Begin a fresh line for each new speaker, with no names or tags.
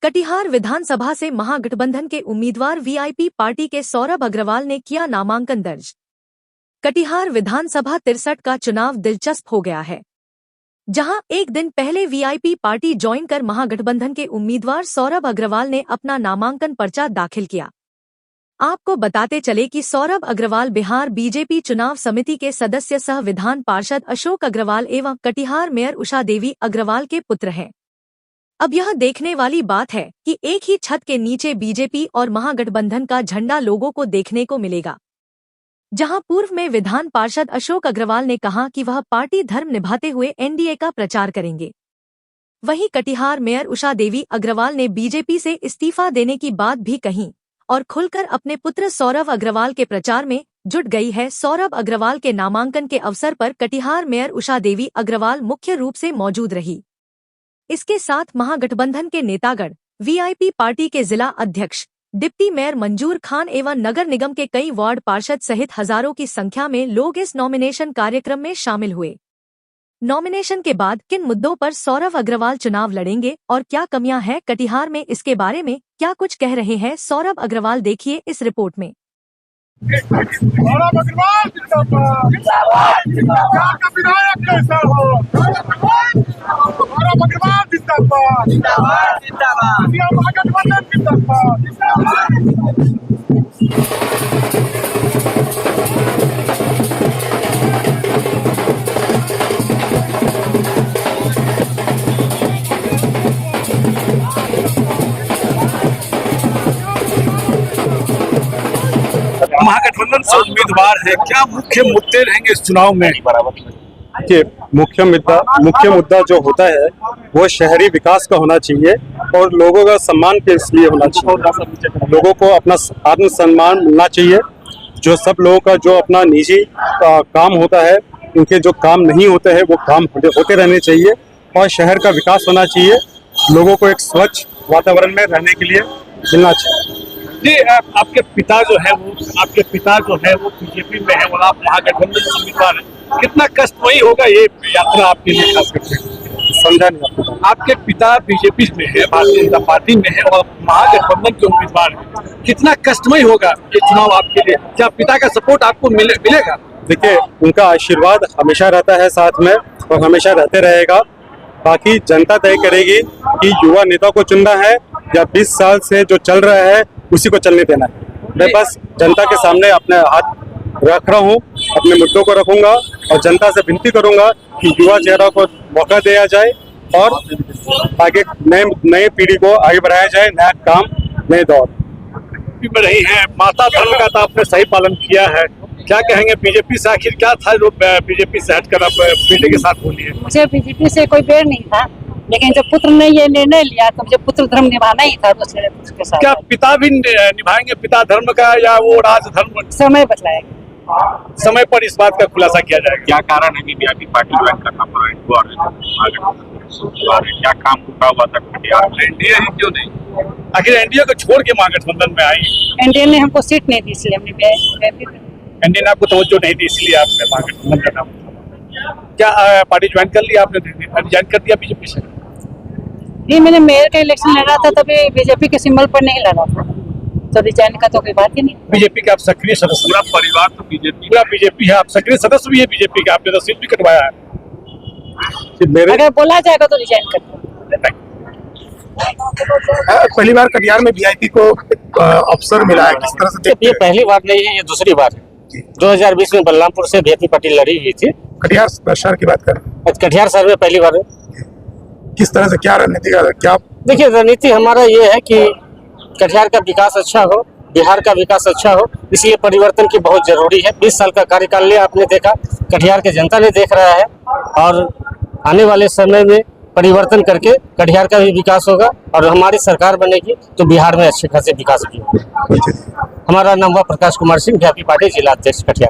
कटिहार विधानसभा से महागठबंधन के उम्मीदवार वीआईपी पार्टी के सौरभ अग्रवाल ने किया नामांकन दर्ज। कटिहार विधानसभा 63 का चुनाव दिलचस्प हो गया है, जहां एक दिन पहले वीआईपी पार्टी ज्वाइन कर महागठबंधन के उम्मीदवार सौरभ अग्रवाल ने अपना नामांकन पर्चा दाखिल किया। आपको बताते चले कि सौरभ अग्रवाल बिहार बीजेपी चुनाव समिति के सदस्य सह विधान पार्षद अशोक अग्रवाल एवं कटिहार मेयर उषा देवी अग्रवाल के पुत्र हैं। अब यह देखने वाली बात है कि एक ही छत के नीचे बीजेपी और महागठबंधन का झंडा लोगों को देखने को मिलेगा। जहां पूर्व में विधान पार्षद अशोक अग्रवाल ने कहा कि वह पार्टी धर्म निभाते हुए एनडीए का प्रचार करेंगे, वहीं कटिहार मेयर उषा देवी अग्रवाल ने बीजेपी से इस्तीफा देने की बात भी कही और खुलकर अपने पुत्र सौरभ अग्रवाल के प्रचार में जुट गई है। सौरभ अग्रवाल के नामांकन के अवसर पर कटिहार मेयर उषा देवी अग्रवाल मुख्य रूप से मौजूद रही। इसके साथ महागठबंधन के नेतागण, वीआईपी पार्टी के जिला अध्यक्ष, डिप्टी मेयर मंजूर खान एवं नगर निगम के कई वार्ड पार्षद सहित हजारों की संख्या में लोग इस नॉमिनेशन कार्यक्रम में शामिल हुए। नॉमिनेशन के बाद किन मुद्दों पर सौरभ अग्रवाल चुनाव लड़ेंगे और क्या कमियां हैं कटिहार में, इसके बारे में क्या कुछ कह रहे हैं सौरभ अग्रवाल, देखिए इस रिपोर्ट में।
सौरभ अग्रवाल जिंदाबाद, जिंदाबाद विधायक कैसा हो, सौरभ अग्रवाल जिंदाबाद, जिंदाबाद जिंदाबाद, महागठबंधन जिंदाबाद, जिंदाबाद।
महागठबंधन से उम्मीदवार है, क्या मुख्य मुद्दे रहेंगे इस चुनाव में?
कि मुख्य मुद्दा जो होता है वो शहरी विकास का होना चाहिए और लोगों का सम्मान के इसलिए होना चाहिए। लोगों को अपना आत्मसम्मान मिलना चाहिए। जो सब लोगों का जो अपना निजी काम होता है, उनके जो काम नहीं होते हैं वो काम होते रहने चाहिए और शहर का विकास होना चाहिए। लोगों को एक स्वच्छ वातावरण में रहने के लिए मिलना चाहिए।
जी, आपके पिता जो है वो बीजेपी में है और आप महागठबंधन से उम्मीदवार हैं। कितना कष्टमयी होगा ये यात्रा आपके लिए, खास करके?
समझा नहीं।
आपके पिता बीजेपी में है, भारतीय जनता पार्टी में है और महागठबंधन के उम्मीदवार हैं। कितना कष्टमयी होगा ये चुनाव आपके लिए? क्या पिता का सपोर्ट आपको मिलेगा?
देखिए, उनका आशीर्वाद हमेशा रहता है साथ में और हमेशा रहते रहेगा। बाकी जनता तय करेगी कि युवा नेता को चुनना है या 20 साल से जो चल रहा है उसी को चलने देना है। मैं बस जनता के सामने अपने हाथ रख रहा हूँ, अपने मुद्दों को रखूंगा और जनता से विनती करूंगा कि युवा चेहरा को मौका दिया जाए और आगे नए पीढ़ी को आगे बढ़ाया जाए। नया काम, नए दौर
में रही है। माता धर्म का तो आपने सही पालन किया है। क्या कहेंगे बीजेपी से? आखिर क्या था जो बीजेपी से हटकर आप बेटे के साथ बोलिए?
मुझे बीजेपी से कोई बैर नहीं था, लेकिन जब पुत्र ने ये निर्णय लिया तो मुझे पुत्र धर्म निभाना ही था दूसरे के साथ।
क्या पिता भी निभाएंगे पिता धर्म का या वो राज धर्म?
समय बतलाएगा,
समय पर इस बात का खुलासा किया जाएगा।
क्या कारण है बीजेपी पार्टी ज्वाइन करना पड़ा इनको? क्या काम रुका हुआ था कटिहार में?
एनडीए है क्यों नहीं? आखिर एनडीए को छोड़ के महागठबंधन में आई?
एनडीए ने हमको सीट नहीं दी, इसलिए हमने
एनडीए ने आपको तवज्जो नहीं दी, इसलिए आपने महागठबंधन का नाम। क्या पार्टी ज्वाइन कर लिया आपने? ज्वाइन कर दिया बीजेपी से?
नहीं, मैंने मेयर का इलेक्शन लड़ा था तभी बीजेपी के सिंबल पर नहीं लड़ा था, तो रिजाइन का तो कोई बात ही नहीं।
बीजेपी के आप सक्रिय सदस्य?
पूरा परिवार तो
बीजेपी है, आप सक्रिय सदस्य भी है बीजेपी का, आपने रसीद भी कटवाया है।
अगर बोला जाएगा तो रिजाइन कर।
पहली बार कटिहार में वीआईपी को अवसर मिला है, किस तरह से?
ये पहली बार नहीं है, ये दूसरी बार है। 2020 में बलरामपुर से वीआईपी पार्टी लड़ी हुई थी।
कटिहार शहर की बात करें,
कटिहार शहर में पहली बार है।
किस तरह से, क्या रणनीति का, क्या?
देखिए, रणनीति हमारा ये है कि कटिहार का विकास अच्छा हो, बिहार का विकास अच्छा हो, इसलिए परिवर्तन की बहुत जरूरी है। 20 साल का कार्यकाल आपने देखा, कटिहार की जनता ने देख रहा है और आने वाले समय में परिवर्तन करके कटिहार का भी विकास होगा और हमारी सरकार बनेगी तो बिहार में अच्छे खासे विकास भी होगा। हमारा नाम हुआ प्रकाश कुमार सिंह, वीआईपी पार्टी जिला अध्यक्ष कटिहार।